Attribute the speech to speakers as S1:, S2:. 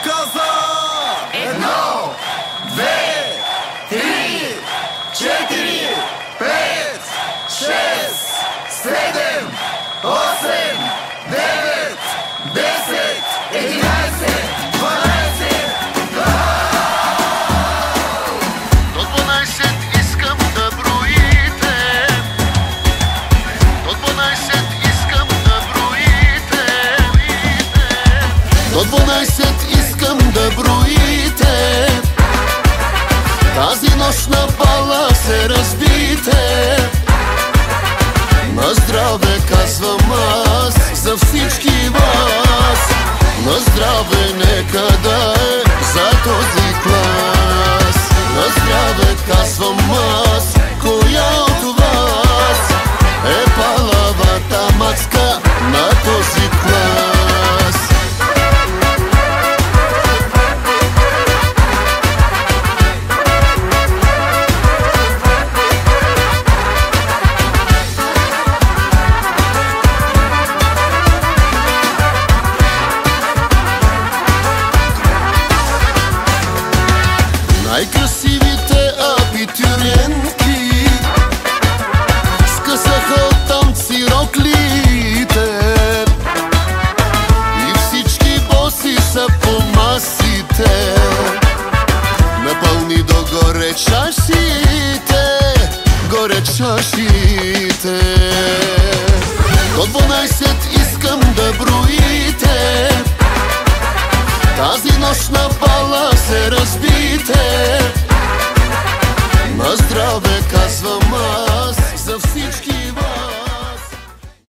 S1: каза! 1, 2, 3, 4, 5, 6, 7, 8, 9, 10, 11, 12.
S2: До 12 искам да броите. До 12 искам да броите. До 12 искам да броите. Тази нощ на бала се разбите. На здраве казвам аз за всички вас. На здраве нека да е за този клас. На здраве казвам аз, коя от вас е палавата мацка на този клас? Най-красивите абитуриентки скъсаха от танци роклите и всички боси са по масите. Напълни догоре чашите, горе чашите. До 12 искам да броите. Тази нощ на бала се разбира.